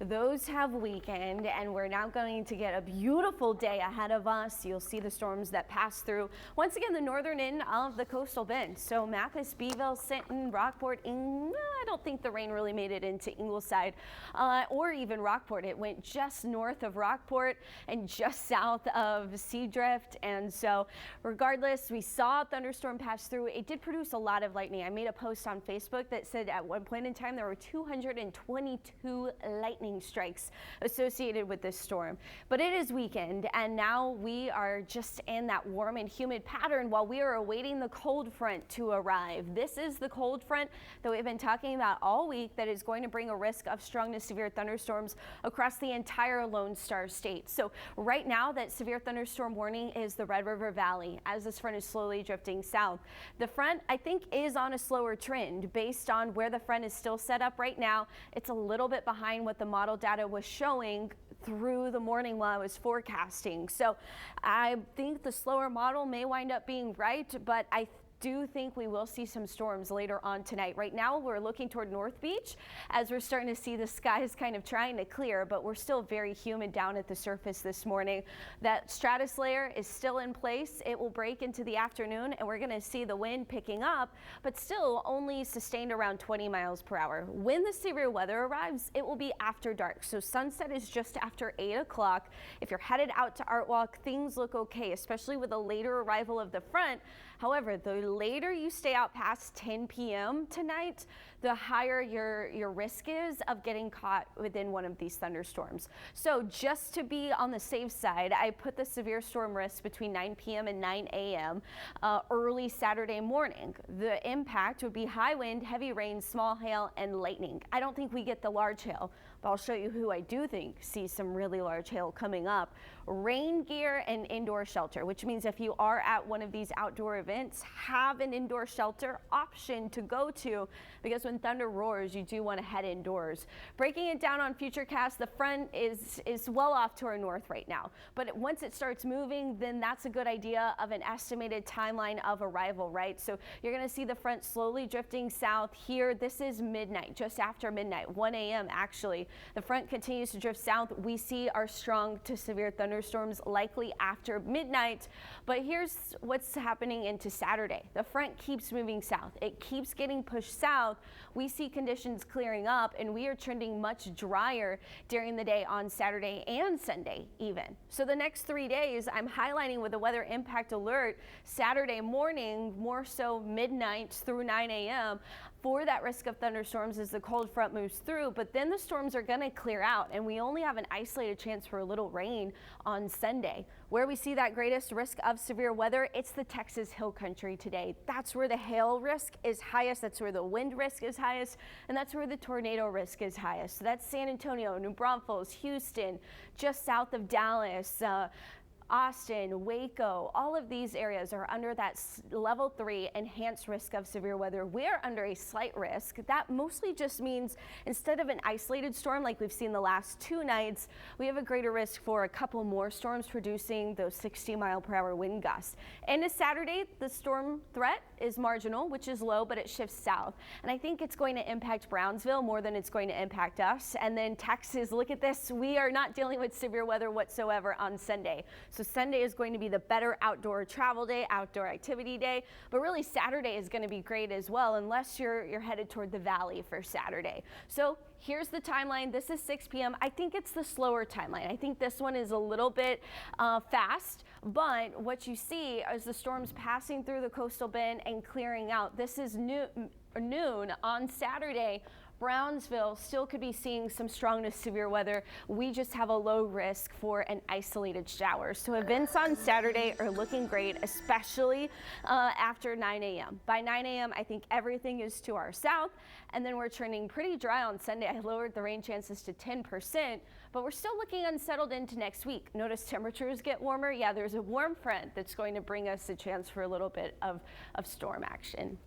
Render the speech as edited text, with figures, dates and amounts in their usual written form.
those have weakened, and we're now going to get a beautiful day ahead of us. You'll see the storms that pass through, once again, the northern end of the coastal bend. So Mathis, Beeville, Sinton, Rockport, I don't think the rain really made it into Ingleside or even Rockport. It went just north of Rockport and just south of Seadrift. And so regardless, we saw a thunderstorm pass through. It did produce a lot of lightning. I made a post on Facebook that said at one point in time there were 222 lightning strikes associated with this storm. But it is weakened, and now we are just in that warm and humid pattern while we are awaiting the cold front to arrive. This is the cold front that we've been talking about all week that is going to bring a risk of strong to severe thunderstorms across the entire Lone Star State. So right now that severe thunderstorm warning is the Red River Valley as this front is slowly drifting south. The front, I think, is on a slower trend based on where the front is still set up right now. It's a little bit behind what the model data was showing through the morning while I was forecasting. So I think the slower model may wind up being right, but I do think we will see some storms later on tonight. Right now we're looking toward North Beach as we're starting to see the skies kind of trying to clear, but we're still very humid down at the surface this morning. That stratus layer is still in place. It will break into the afternoon and we're going to see the wind picking up, but still only sustained around 20 miles per hour. When the severe weather arrives, it will be after dark. So sunset is just after 8 o'clock. If you're headed out to Art Walk, things look okay, especially with the later arrival of the front. However, the later you stay out past 10 p.m. tonight, the higher your risk is of getting caught within one of these thunderstorms. So just to be on the safe side, I put the severe storm risk between 9 p.m. and 9 a.m. Early Saturday morning. The impact would be high wind, heavy rain, small hail, and lightning. I don't think we get the large hail, but I'll show you who I do think sees some really large hail coming up. Rain gear and indoor shelter, which means if you are at one of these outdoor events, have an indoor shelter option to go to, because when thunder roars, you do want to head indoors. Breaking it down on Futurecast, the front is well off to our north right now, but once it starts moving, then that's a good idea of an estimated timeline of arrival, right? So you're going to see the front slowly drifting south here. This is midnight, just after midnight, 1 a.m. actually. The front continues to drift south. We see our strong to severe thunderstorms likely after midnight, but here's what's happening into Saturday. The front keeps moving south. It keeps getting pushed south. We see conditions clearing up, and we are trending much drier during the day on Saturday and Sunday even. So the next 3 days, I'm highlighting with a weather impact alert Saturday morning, more so midnight through 9 a.m. for that risk of thunderstorms as the cold front moves through, but then the storms are going to clear out and we only have an isolated chance for a little rain on Sunday. Where we see that greatest risk of severe weather, it's the Texas Hill Country today. That's where the hail risk is highest, that's where the wind risk is highest, and that's where the tornado risk is highest. So that's San Antonio, New Braunfels, Houston, just south of Dallas, Austin, Waco, all of these areas are under that level 3 enhanced risk of severe weather. We're under a slight risk. That mostly just means instead of an isolated storm like we've seen the last 2 nights, we have a greater risk for a couple more storms producing those 60-mile-per-hour wind gusts. And this Saturday, the storm threat is marginal, which is low, but it shifts south. And I think it's going to impact Brownsville more than it's going to impact us. And then Texas, look at this. We are not dealing with severe weather whatsoever on Sunday. So Sunday is going to be the better outdoor travel day, outdoor activity day, but really Saturday is going to be great as well, unless you're headed toward the valley for Saturday. So here's the timeline. This is 6 p.m. I think it's the slower timeline. I think this one is a little bit fast, but what you see is the storms passing through the coastal bend and clearing out. This is noon on Saturday. Brownsville still could be seeing some strong to severe weather. We just have a low risk for an isolated shower. So events on Saturday are looking great, especially after 9 a.m. By 9 a.m., I think everything is to our south, and then we're turning pretty dry on Sunday. I lowered the rain chances to 10%, but we're still looking unsettled into next week. Notice temperatures get warmer. Yeah, there's a warm front that's going to bring us a chance for a little bit of storm action.